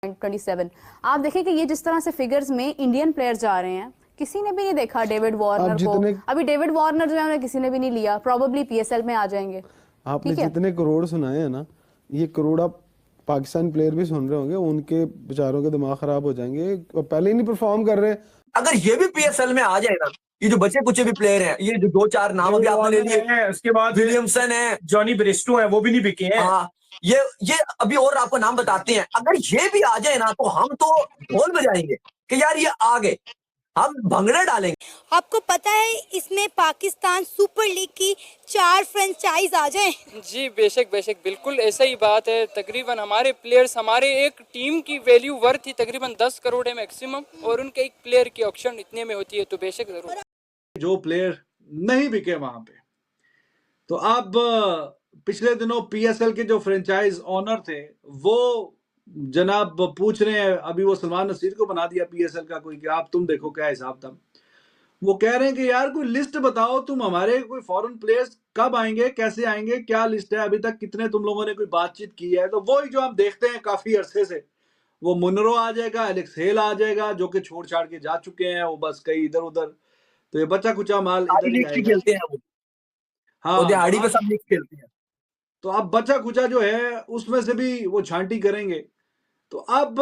27। आप देखें कि ये जिस तरह से फिगर्स में इंडियन प्लेयर्स जा रहे हैं, किसी ने भी नहीं देखा डेविड वार्नर को। अभी डेविड वार्नर जो है उन्हें किसी ने भी नहीं लिया, प्रोबेबली पीएसएल में आ जाएंगे। आपने जितने करोड़ सुनाए हैं ना, ये करोड़ आप पाकिस्तान प्लेयर भी सुन रहे होंगे, उनके बेचारों के दिमाग खराब हो जाएंगे, पहले ही नहीं परफॉर्म कर रहे। अगर ये भी पीएसएल में आ जाए ना, ये जो बचे कुछ भी प्लेयर हैं, ये जो 2-4 नाम अभी आपने ले लिए, उसके बाद विलियमसन है, जॉनी ब्रिस्टो है, वो भी नहीं बिके हैं। हाँ, ये अभी और आपको नाम बताते हैं। अगर ये भी आ जाए ना, तो हम तो ढोल बजाएंगे कि यार ये आ गए, हम भंगड़े डालेंगे। आपको पता है इसमें पाकिस्तान सुपर लीग की 4 फ्रेंचाइज आ जाएं? जी बेशक बेशक, बिल्कुल ऐसा ही बात है। तकरीबन हमारे प्लेयर्स, हमारे एक टीम की वैल्यू वर्थ ही तकरीबन 10 करोड़ है मैक्सिमम, और उनके एक प्लेयर की ऑक्शन इतने में होती है, तो बेशक जरूर। जो प्लेयर नहीं बिके वहां पे, तो अब पिछले दिनों पीएसएल के जो फ्रेंचाइज ओनर थे वो जनाब पूछ रहे हैं, अभी वो सलमान नसीर को बना दिया पीएसएल का कोई कि आप तुम देखो क्या हिसाब था। वो कह रहे हैं कि यार कोई लिस्ट बताओ तुम, हमारे कोई फॉरेन प्लेयर्स कब आएंगे, कैसे आएंगे, क्या लिस्ट है, अभी तक कितने तुम लोगों ने कोई बातचीत की है। तो वही जो हम देखते हैं काफी अरसे से, वो मुनरो आ जाएगा, एलेक्स हेल आ जाएगा, जो कि छोड़ छाड़ के जा चुके हैं, वो बस कहीं इधर उधर, तो ये बच्चा कुचा माल इधर ही आएगा। खेलते हैं वो, हाँ, दिहाड़ी पे सब लीग खेलते हैं। तो अब बच्चा कुचा जो है उसमें से भी वो छांटी करेंगे। तो अब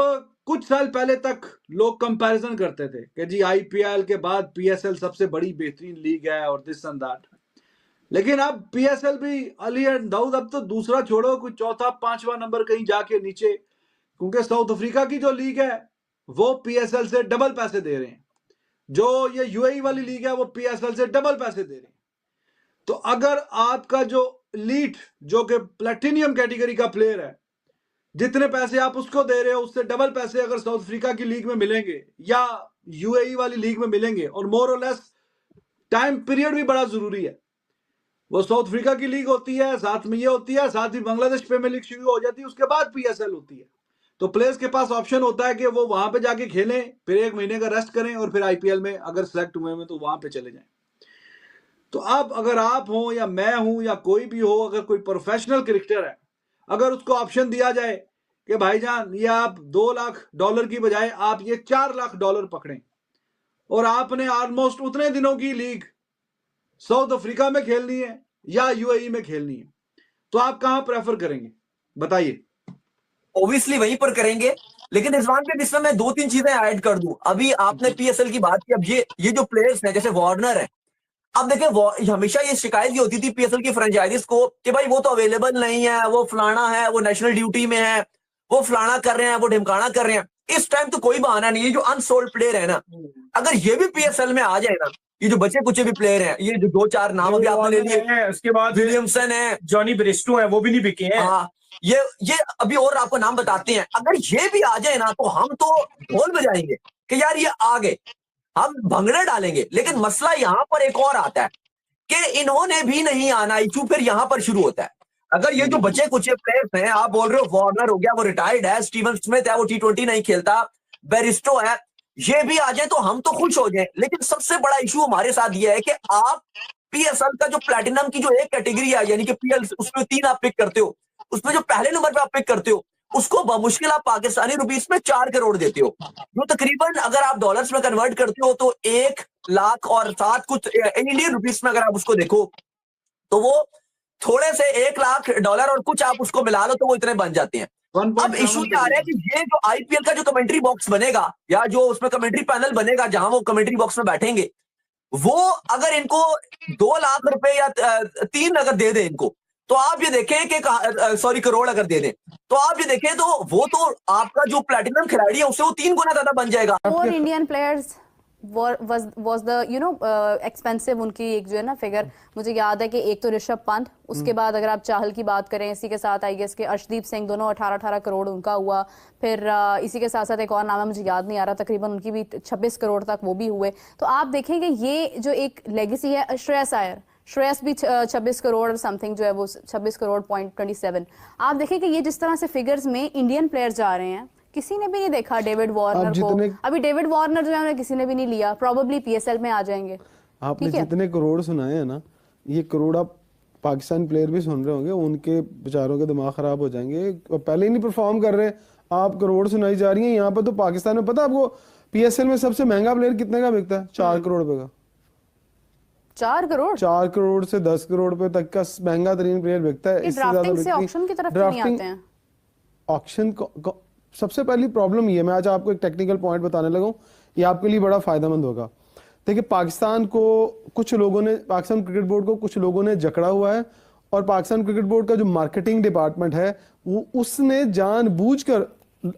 कुछ साल पहले तक लोग कंपैरिजन करते थे कि जी आईपीएल के बाद पीएसएल सबसे बड़ी बेहतरीन लीग है और दिस एंड दैट, लेकिन अब पीएसएल भी अली एंड दाऊद अब तो दूसरा छोड़ो, कोई चौथा पांचवा नंबर कहीं जाके नीचे, क्योंकि साउथ अफ्रीका की जो लीग है वो पीएसएल से डबल पैसे दे रहे हैं, जो ये यूएई वाली लीग है वो पीएसएल से डबल पैसे दे रहे हैं। तो अगर आपका जो एलीट, जो कि प्लेटिनियम कैटेगरी का प्लेयर है, जितने पैसे आप उसको दे रहे हो उससे डबल पैसे अगर साउथ अफ्रीका की लीग में मिलेंगे या यूएई वाली लीग में मिलेंगे, और मोर और लेस टाइम पीरियड भी बड़ा जरूरी है। वो साउथ अफ्रीका की लीग होती है, साथ में ये होती है, साथ ही बांग्लादेश प्रीमियर लीग शुरू हो जाती है, उसके बाद पीएसएल होती है। तो प्लेयर्स के पास ऑप्शन होता है कि वो वहां पे जाके खेलें, फिर 1 महीने का रेस्ट करें और फिर आईपीएल में अगर सेलेक्ट हुए में तो वहां पे चले जाएं। तो अब अगर आप हो या मैं हूं या कोई भी हो, अगर कोई प्रोफेशनल क्रिकेटर है, अगर उसको ऑप्शन दिया जाए कि भाईजान ये आप $2 लाख की बजाय आप ये $4 लाख पकड़ें, और आपने ऑलमोस्ट उतने दिनों की लीग साउथ अफ्रीका में खेलनी है या यूएई में खेलनी है, तो आप कहां प्रेफर करेंगे बताइए? ऑब्वियसली वहीं पर करेंगे, लेकिन रिजवान के इसमें मैं 2-3 चीजें ऐड कर दूं। अभी आपने पीएसएल की बात की, अब ये जो प्लेयर्स हैं जैसे वार्नर है, अब देखिए हमेशा ये शिकायत भी होती थी पीएसएल की फ्रेंचाइजीज को कि भाई वो तो अवेलेबल नहीं है, वो फलाना है, वो नेशनल ड्यूटी में है, वो फलाना कर रहे हैं, वो ढिमकाना कर रहे हैं। इस टाइम तो कोई बहाना नहीं है, जो अनसोल्ड प्लेयर है ना, अगर ये भी पीएसएल में आ जाए ना, ये जो बचे कुछ भी प्लेयर हैं, ये जो 2-4 नाम अभी आपने ले लिए, उसके बाद विलियमसन है, जॉनी ब्रिस्टो है, वो भी नहीं बिके हैं। हाँ, ये अभी और आपको नाम बताते हैं। अगर ये भी आ जाए ना, तो हम तो ढोल बजाएंगे कि यार ये आ गए, हम भंगड़े डालेंगे। लेकिन मसला यहाँ पर एक और आता है कि इन्होंने भी नहीं आना, इशू फिर यहाँ पर शुरू होता है। अगर ये जो बचे कुछ प्लेयर्स हैं, आप बोल रहे हो वार्नर हो गया, वो रिटायर्ड है, स्टीवन स्मिथ है, वो T20 नहीं खेलता, बेरिस्टो है, ये भी आ जाए तो हम तो खुश हो जाए। लेकिन सबसे बड़ा इशू हमारे साथ ये है कि आप पीएसएल का जो प्लैटिनम की जो एक कैटेगरी है, यानी कि पीएल, उसमें 3 आप पिक करते हो, उसमें जो पहले नंबर पे आप पिक करते हो, उसको बमुश्किल आप पाकिस्तानी रुपीस में 4 करोड़ देते हो, जो तकरीबन अगर आप डॉलर्स में कन्वर्ट करते हो तो 1 लाख और 7 कुछ इंडियन रुपीस में अगर आप उसको देखो तो वो थोड़े से $1 लाख और कुछ आप उसको मिला लो तो वो इतने बन जाते हैं। अब इशू ये आ रहा है कि ये जो आईपीएल का जो कमेंट्री बॉक्स बनेगा या जो उसमें कमेंट्री पैनल बनेगा जहां वो कमेंट्री बॉक्स में बैठेंगे, वो अगर इनको $2 लाख या 3 अगर दे दे इनको, तो आप ये देखें कि सॉरी करोड़ अगर दे दें, तो आप ये देखें तो वो तो आपका जो प्लैटिनम खिलाड़ी है उससे वो 3 गुना ज्यादा बन जाएगा। और Indian players was the expensive उनकी एक जो है ना फिगर, मुझे याद है कि एक तो ऋषभ पंत, उसके बाद अगर आप चाहल की बात करें, इसी के साथ आई गेस के अर्शदीप सिंह, दोनों 18-18 करोड़ उनका हुआ। फिर इसी के साथ साथ एक और नाम है, मुझे याद नहीं आ रहा, तकरीबन उनकी भी 26 करोड़ तक वो भी हुए। तो आप देखेंगे ये जो एक लेगेसी है, श्रेयस भी 26 करोड़ समथिंग जो है वो 26 करोड़ .27। आप देखें कि ये जिस तरह से फिगर्स में इंडियन प्लेयर्स जा रहे हैं, किसी ने भी नहीं देखा डेविड वार्नर को। अभी डेविड वार्नर जो है उन्हें किसी ने भी नहीं लिया, प्रोबेबली पीएसएल में आ जाएंगे। आपने जितने करोड़ सुनाए हैं ना, ये करोड़ आप पाकिस्तान प्लेयर भी सुन रहे होंगे, उनके बेचारों के दिमाग खराब हो जाएंगे, पहले ही नहीं परफॉर्म कर रहे। आप करोड़ सुनाई जा रही है। यहाँ पर तो पाकिस्तान में पता आपको पीएसएल में सबसे महंगा प्लेयर कितने का बिकता है? 4 करोड़ रुपए का। 4 करोड़? 4 करोड़ से 10 करोड़ रुपए तक का महंगा तरीन प्लेयर बिकता है। इससे ज्यादा ड्राफ्टिंग से ऑक्शन की तरफ क्यों नहीं आते हैं? ऑक्शन सबसे पहली प्रॉब्लम ये, मैं आज आपको एक टेक्निकल पॉइंट बताने लगा हूं, ये आपके लिए बड़ा फायदेमंद होगा। देखिए, पाकिस्तान क्रिकेट बोर्ड को कुछ लोगों ने जकड़ा हुआ है, और पाकिस्तान क्रिकेट बोर्ड का जो मार्केटिंग डिपार्टमेंट है वो उसने जानबूझकर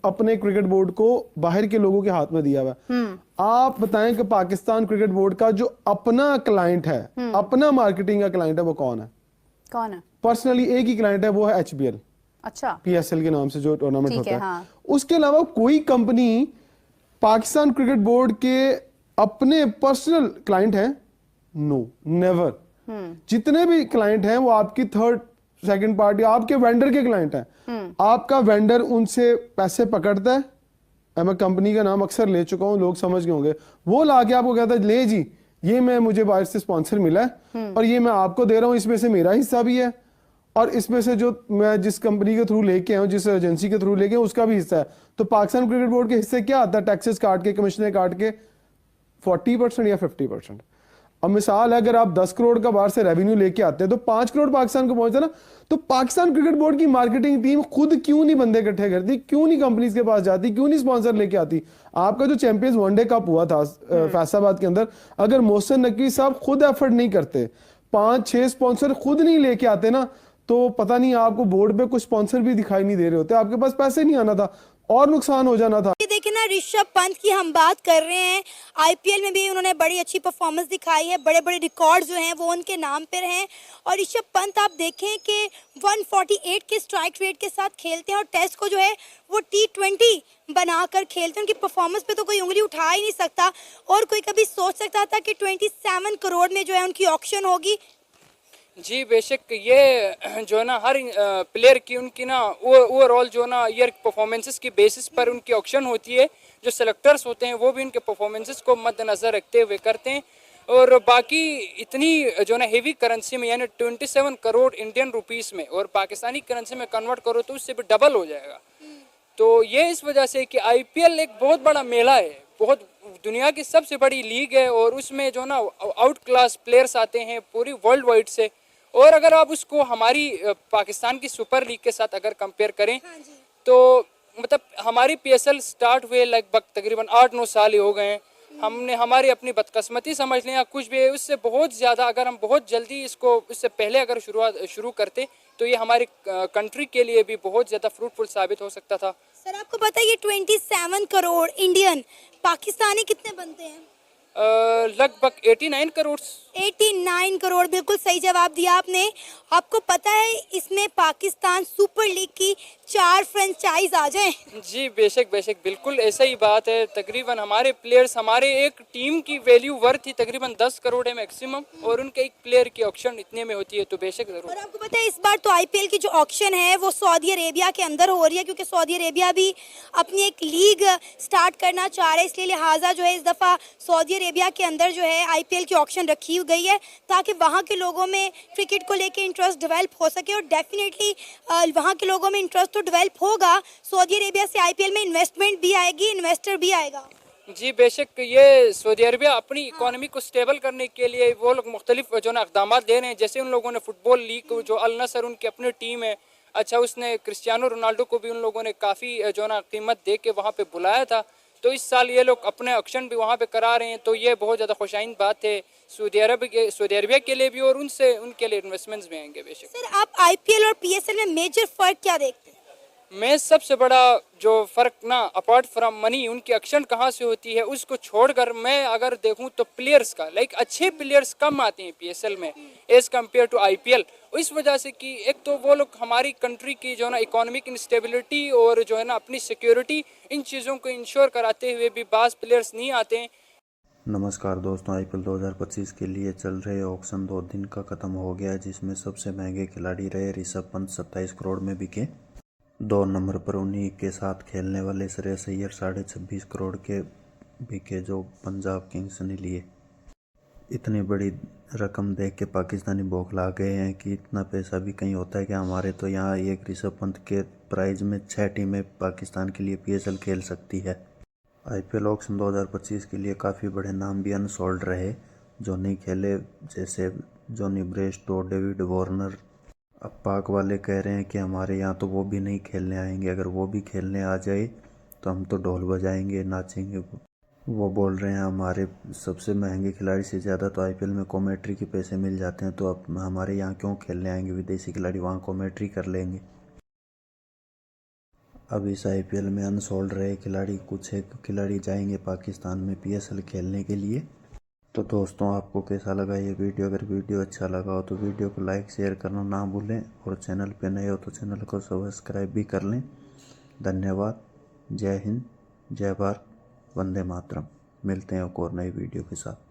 अपने क्रिकेट बोर्ड को बाहर के लोगों के हाथ में दिया हुआ है। आप बताएं कि पाकिस्तान क्रिकेट बोर्ड का जो अपना क्लाइंट है, अपना मार्केटिंग का क्लाइंट है, वो कौन है? कौन है? पर्सनली एक ही क्लाइंट है, वो है HBL। अच्छा, PSL के नाम से जो टूर्नामेंट होता है। हाँ। उसके अलावा कोई कंपनी पाकिस्तान क्रिकेट बोर्ड के अपने पर्सनल क्लाइंट है? No, never. जितने भी क्लाइंट हैं वो आपकी थर्ड सेकंड पार्टी, आपके वेंडर के क्लाइंट हैं। आपका वेंडर उनसे पैसे पकड़ता है। मैं कंपनी का नाम अक्सर ले चुका हूं, लोग समझ गए होंगे। वो लाके आपको कहता है, ले जी, ये मुझे बाहर से स्पॉन्सर मिला है और ये मैं आपको दे रहा हूं, इसमें से मेरा हिस्सा भी है और इसमें से जो मैं जिस कंपनी के थ्रू लेके आया हूं, जिस एजेंसी के थ्रू लेके उसका भी हिस्सा है। तो पाकिस्तान क्रिकेट बोर्ड के हिस्से क्या आता है? टैक्सेस काट के, कमीशनें काट के 40% या 50%। अब मिसाल है, अगर आप 10 करोड़ का बाहर से रेवेन्यू लेके आते हैं तो 5 करोड़ पाकिस्तान को पहुंचता ना, तो पाकिस्तान क्रिकेट बोर्ड की मार्केटिंग टीम खुद क्यों नहीं बंदे इकट्ठे करती? क्यों नहीं कंपनीज के पास जाती? क्यों नहीं स्पॉन्सर लेके आती? आपका जो चैंपियंस वनडे कप हुआ था फैसलाबाद के अंदर, अगर मोहसिन नकवी साहब खुद एफर्ट नहीं करते, 5-6 स्पॉन्सर खुद नहीं लेके आते ना, तो पता नहीं आपको बोर्ड पे कुछ स्पॉन्सर भी दिखाई नहीं दे रहे होते, आपके पास पैसे नहीं आना था और नुकसान हो जाना था। ये देखिए ना, ऋषभ पंत की हम बात कर रहे हैं। आईपीएल में भी उन्होंने बड़ी अच्छी परफॉर्मेंस दिखाई है, बड़े बड़े रिकॉर्ड जो हैं वो उनके नाम पर हैं। और ऋषभ पंत आप देखें कि 148 के स्ट्राइक रेट के साथ खेलते हैं और टेस्ट को जो है वो T20 बनाकर खेलते हैं। उनकी परफॉर्मेंस पे तो कोई उंगली उठा ही नहीं सकता। और कोई कभी सोच सकता था कि 27 करोड़ में जो है उनकी ऑक्शन होगी? जी बेशक, ये जो है ना हर प्लेयर की उनकी ना ओवरऑल जो ना ईयर परफॉर्मेंसेस की बेसिस पर उनकी ऑक्शन होती है। जो सेलेक्टर्स होते हैं वो भी उनके परफॉर्मेंसेस को मद्देनज़र रखते हुए करते हैं। और बाकी इतनी जो ना हेवी करेंसी में, यानी 27 करोड़ इंडियन रुपीस में, और पाकिस्तानी करेंसी में कन्वर्ट करो तो उससे भी डबल हो जाएगा। तो ये इस वजह से कि IPL एक बहुत बड़ा मेला है, बहुत दुनिया की सबसे बड़ी लीग है, और उसमें जो ना आउट क्लास प्लेयर्स आते हैं पूरी वर्ल्ड वाइड से। और अगर आप उसको हमारी पाकिस्तान की सुपर लीग के साथ अगर कंपेयर करें, तो मतलब हमारी PSL स्टार्ट हुए लगभग तकरीबन 8-9 साल ही हो गए हैं। हमने हमारी अपनी बदकिस्मती समझ लें या कुछ भी है, उससे बहुत ज़्यादा अगर हम बहुत जल्दी इसको उससे पहले अगर शुरू करते तो ये हमारी कंट्री के लिए भी बहुत ज़्यादा फ्रूटफुल साबित हो सकता था। सर आपको पता है ये 27 करोड़ इंडियन, पाकिस्तानी कितने बनते हैं? लगभग 89 करोड़। 89 करोड़, बिल्कुल सही जवाब दिया आपने। आपको पता है इसमें पाकिस्तान सुपर लीग की 4 फ्रेंचाइज आ जाएं? जी बेशक बेशक, बिल्कुल ऐसा ही बात है। तकरीबन हमारे प्लेयर्स, हमारे एक टीम की वैल्यू वर्थ ही तकरीबन 10 करोड़ है मैक्सिमम, और उनके एक प्लेयर की ऑक्शन इतने में होती है, तो बेशक जरूर। और आपको पता है इस बार तो IPL की जो ऑक्शन है वो सऊदी अरेबिया के अंदर हो रही है, क्योंकि सऊदी अरेबिया भी अपनी एक लीग स्टार्ट करना चाह रहे हैं। इसलिए लिहाजा जो है इस दफ़ा सऊदी अरेबिया के अंदर जो है IPL की ऑक्शन रखी गई है, ताकि वहाँ के लोगों में क्रिकेट को लेके इंटरेस्ट डेवलप हो सके। और डेफिनेटली वहाँ के लोगों में इंटरेस्ट तो डेवलप होगा। सऊदी अरेबिया से IPL में इन्वेस्टमेंट भी आएगी, इन्वेस्टर भी आएगा। जी बेशक, ये सऊदी अरबिया अपनी इकोनॉमी को स्टेबल करने के लिए वो लोग मुख्तलिफ जो ना इक़दाम ले रहे हैं। जैसे उन लोगों ने फुटबॉल लीग जो अल नसर उनकी अपनी टीम है, अच्छा उसने क्रिस्टियानो रोनाल्डो को भी उन लोगों ने काफ़ी जो ना कीमत दे के वहाँ पे बुलाया था। तो इस साल ये लोग अपने ऑक्शन भी वहाँ पे करा रहे हैं, तो ये बहुत ज़्यादा खुशाइन बात है सऊदी अरबिया के लिए भी, और उनसे उनके लिए इन्वेस्टमेंट्स भी आएंगे बेशक। सर आप IPL और PSL में मेजर फ़र्क क्या देखते हैं? मैं सबसे बड़ा जो फ़र्क ना, अपार्ट फ्रॉम मनी, उनकी एक्शन कहाँ से होती है उसको छोड़कर मैं अगर देखूं तो प्लेयर्स का, लाइक अच्छे प्लेयर्स कम आते हैं PSL में एज़ कम्पेयर टू IPL। इस वजह से कि एक तो वो लोग हमारी कंट्री की जो ना इकोनॉमिक इंस्टेबिलिटी और जो है ना अपनी सिक्योरिटी, इन चीज़ों को इंश्योर कराते हुए भी बाज़ प्लेयर्स नहीं आते हैं। नमस्कार दोस्तों, IPL 2025 के लिए चल रहे ऑक्शन 2 दिन का ख़त्म हो गया, जिसमें सबसे महंगे खिलाड़ी रहे ऋषभ पंत, 27 करोड़ में बिके। 2 नंबर पर उन्हीं के साथ खेलने वाले श्रेयस अय्यर 26.5 करोड़ के बिके, जो पंजाब किंग्स ने लिए। इतनी बड़ी रकम देख के पाकिस्तानी बौखला गए हैं कि इतना पैसा भी कहीं होता है कि हमारे तो यहाँ एक ऋषभ पंत के प्राइज में 6 टीमें पाकिस्तान के लिए PSL खेल सकती है। IPL ऑक्शन 2025 के लिए काफ़ी बड़े नाम भी अनसोल्ड रहे जो नहीं खेले, जैसे जॉनी ब्रेस्टो, डेविड वार्नर। अब पाक वाले कह रहे हैं कि हमारे यहाँ तो वो भी नहीं खेलने आएंगे, अगर वो भी खेलने आ जाए तो हम तो ढोल बजाएंगे, नाचेंगे। वो बोल रहे हैं हमारे सबसे महंगे खिलाड़ी से ज़्यादा तो IPL में कॉमेंट्री के पैसे मिल जाते हैं, तो अब हमारे यहाँ क्यों खेलने आएंगे विदेशी खिलाड़ी, वहाँ कॉमेंट्री कर लेंगे। अब इस IPL में अनसोल्ड रहे खिलाड़ी, कुछ एक खिलाड़ी जाएंगे पाकिस्तान में PSL खेलने के लिए। तो दोस्तों आपको कैसा लगा ये वीडियो? अगर वीडियो अच्छा लगा हो तो वीडियो को लाइक शेयर करना ना भूलें, और चैनल पे नए हो तो चैनल को सब्सक्राइब भी कर लें। धन्यवाद। जय हिंद, जय भारत, वंदे मातरम। मिलते हैं एक और नई वीडियो के साथ।